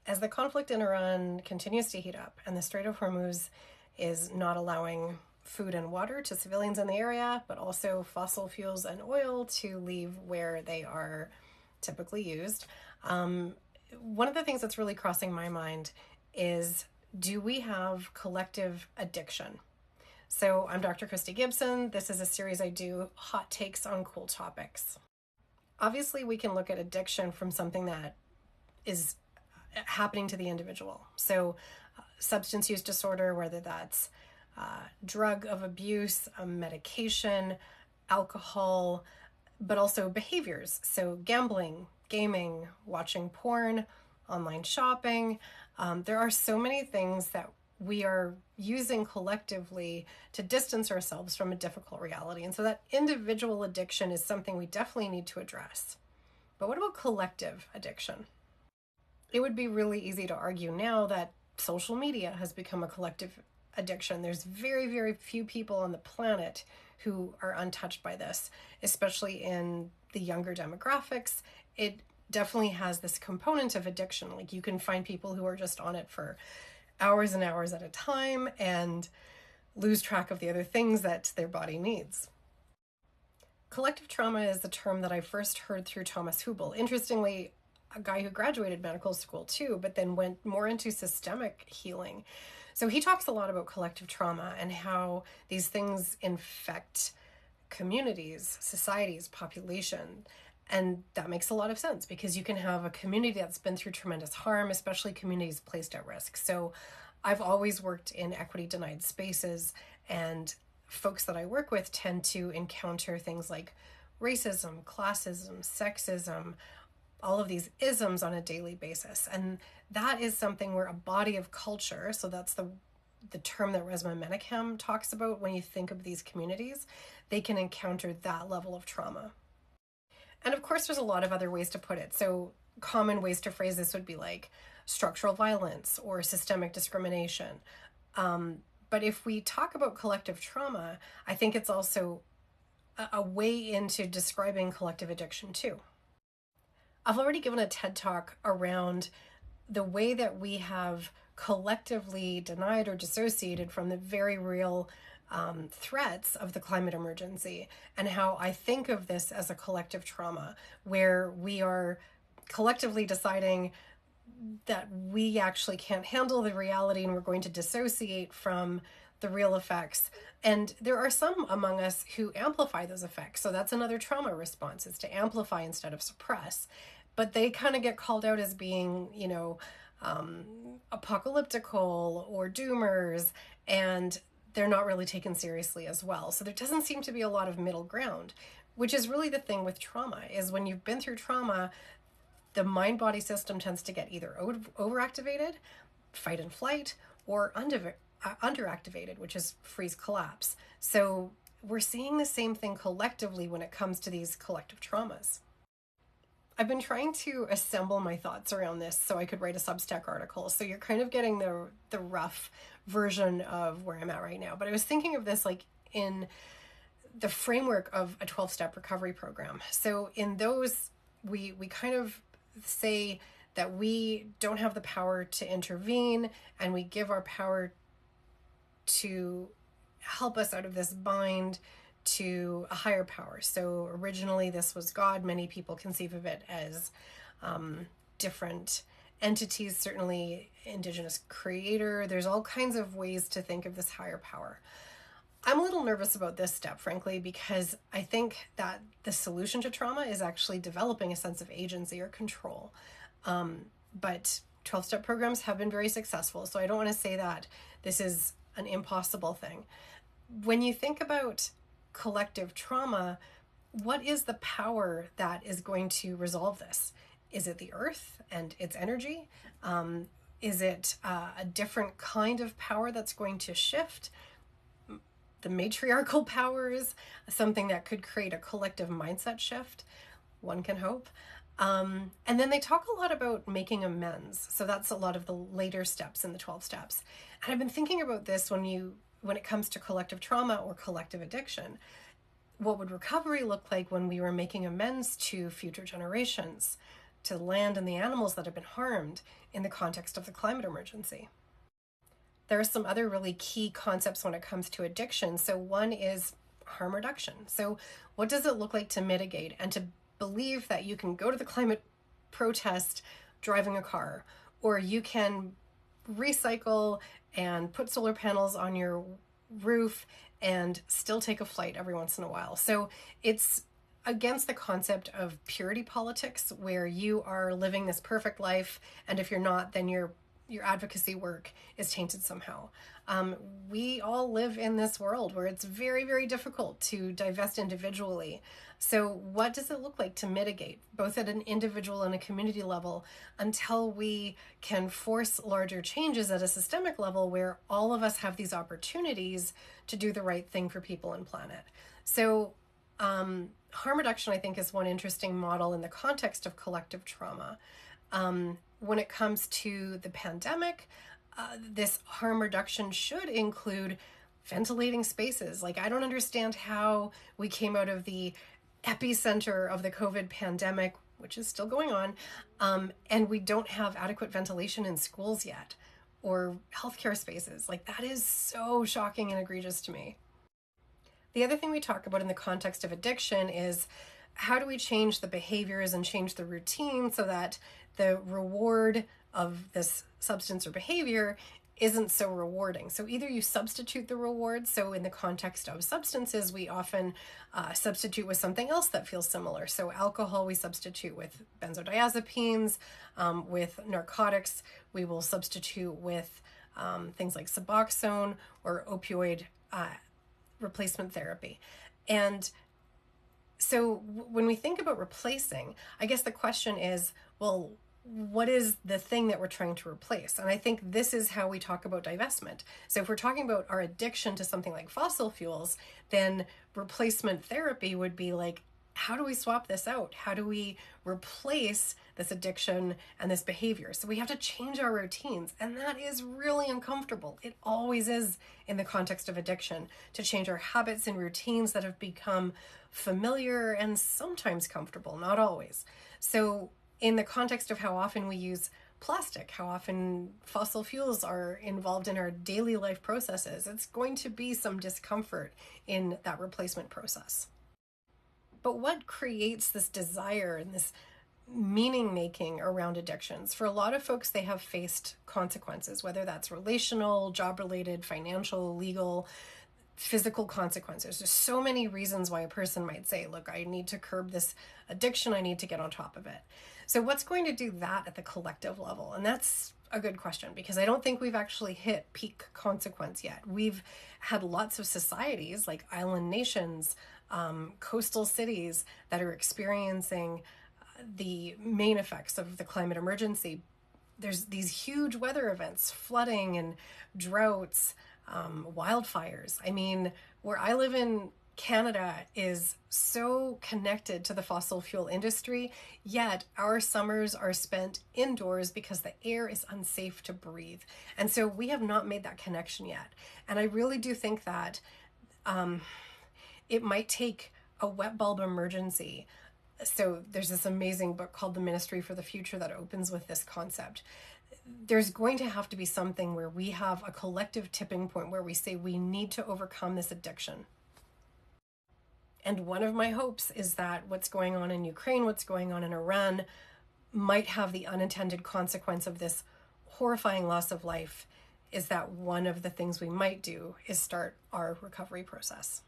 As the conflict in Iran continues to heat up and the Strait of Hormuz is not allowing food and water to civilians in the area, but also fossil fuels and oil to leave where they are typically used, one of the things that's really crossing my mind is, do we have collective addiction? So I'm Dr. Christy Gibson. This is a series I do, hot takes on cool topics. Obviously, we can look at addiction from something that is happening to the individual. So substance use disorder, whether that's drug of abuse, medication, alcohol, but also behaviors. So gambling, gaming, watching porn, online shopping. There are so many things that we are using collectively to distance ourselves from a difficult reality. And so that individual addiction is something we definitely need to address. But what about collective addiction? It would be really easy to argue now that social media has become a collective addiction. There's very, very few people on the planet who are untouched by this, especially in the younger demographics. It definitely has this component of addiction. Like, you can find people who are just on it for hours and hours at a time and lose track of the other things that their body needs. Collective trauma is the term that I first heard through Thomas Hübl. Interestingly, a guy who graduated medical school too, but then went more into systemic healing. So he talks a lot about collective trauma and how these things infect communities, societies, population. And that makes a lot of sense, because you can have a community that's been through tremendous harm, especially communities placed at risk. So I've always worked in equity denied spaces, and folks that I work with tend to encounter things like racism, classism, sexism, all of these isms on a daily basis. And that is something where a body of culture, so that's the term that Resmaa Menakem talks about when you think of these communities, they can encounter that level of trauma. And of course, there's a lot of other ways to put it. So common ways to phrase this would be like structural violence or systemic discrimination. But if we talk about collective trauma, I think it's also a way into describing collective addiction too. I've already given a TED Talk around the way that we have collectively denied or dissociated from the very real threats of the climate emergency, and how I think of this as a collective trauma, where we are collectively deciding that we actually can't handle the reality and we're going to dissociate from the real effects. And there are some among us who amplify those effects. So that's another trauma response, is to amplify instead of suppress. But they kind of get called out as being, apocalyptical or doomers, and they're not really taken seriously as well. So there doesn't seem to be a lot of middle ground, which is really the thing with trauma, is when you've been through trauma, the mind-body system tends to get either overactivated, fight and flight, or underactivated, which is freeze collapse. So we're seeing the same thing collectively when it comes to these collective traumas. I've been trying to assemble my thoughts around this so I could write a Substack article. So you're kind of getting the rough version of where I'm at right now. But I was thinking of this like in the framework of a 12-step recovery program. So in those, we kind of say that we don't have the power to intervene, and we give our power to help us out of this bind to a higher power. So originally this was God. Many people conceive of it as different entities, certainly Indigenous creator. There's all kinds of ways to think of this higher power. I'm a little nervous about this step, frankly, because I think that the solution to trauma is actually developing a sense of agency or control. But 12-step programs have been very successful, so I don't want to say that this is an impossible thing. When you think about collective trauma, what is the power that is going to resolve this? Is it the earth and its energy? Is it a different kind of power that's going to shift? The matriarchal powers, something that could create a collective mindset shift, one can hope. And then they talk a lot about making amends. So that's a lot of the later steps in the 12 steps. And I've been thinking about this when it comes to collective trauma or collective addiction. What would recovery look like when we were making amends to future generations, to the land and the animals that have been harmed in the context of the climate emergency. There are some other really key concepts when it comes to addiction. So one is harm reduction. So what does it look like to mitigate and to believe that you can go to the climate protest driving a car, or you can recycle and put solar panels on your roof and still take a flight every once in a while. So it's against the concept of purity politics, where you are living this perfect life, and if you're not, then your advocacy work is tainted somehow. We all live in this world where it's very, very difficult to divest individually. So what does it look like to mitigate, both at an individual and a community level, until we can force larger changes at a systemic level where all of us have these opportunities to do the right thing for people and planet? So harm reduction, I think, is one interesting model in the context of collective trauma. When it comes to the pandemic, this harm reduction should include ventilating spaces. Like, I don't understand how we came out of the epicenter of the COVID pandemic, which is still going on, and we don't have adequate ventilation in schools yet, or healthcare spaces. Like, that is so shocking and egregious to me. The other thing we talk about in the context of addiction is how do we change the behaviors and change the routine so that the reward of this substance or behavior isn't so rewarding. So either you substitute the reward. So in the context of substances, we often substitute with something else that feels similar. So alcohol, we substitute with benzodiazepines. With narcotics, we will substitute with things like Suboxone or opioid replacement therapy. And so when we think about replacing, I guess the question is, well, what is the thing that we're trying to replace? And I think this is how we talk about divestment. So if we're talking about our addiction to something like fossil fuels, then replacement therapy would be like, how do we swap this out? How do we replace this addiction and this behavior? So we have to change our routines, and that is really uncomfortable. It always is in the context of addiction, to change our habits and routines that have become familiar and sometimes comfortable, not always. So in the context of how often we use plastic, how often fossil fuels are involved in our daily life processes, it's going to be some discomfort in that replacement process. But what creates this desire and this meaning making around addictions? For a lot of folks, they have faced consequences, whether that's relational, job related, financial, legal, physical consequences. There's so many reasons why a person might say, look, I need to curb this addiction. I need to get on top of it. So what's going to do that at the collective level? And that's a good question, because I don't think we've actually hit peak consequence yet. We've had lots of societies like island nations, coastal cities that are experiencing the main effects of the climate emergency. There's these huge weather events, flooding and droughts, wildfires. I mean, where I live in Canada is so connected to the fossil fuel industry, yet our summers are spent indoors because the air is unsafe to breathe. And so we have not made that connection yet. And I really do think that it might take a wet bulb emergency. So there's this amazing book called The Ministry for the Future that opens with this concept. There's going to have to be something where we have a collective tipping point where we say we need to overcome this addiction. And one of my hopes is that what's going on in Ukraine, what's going on in Iran, might have the unintended consequence of this horrifying loss of life, is that one of the things we might do is start our recovery process.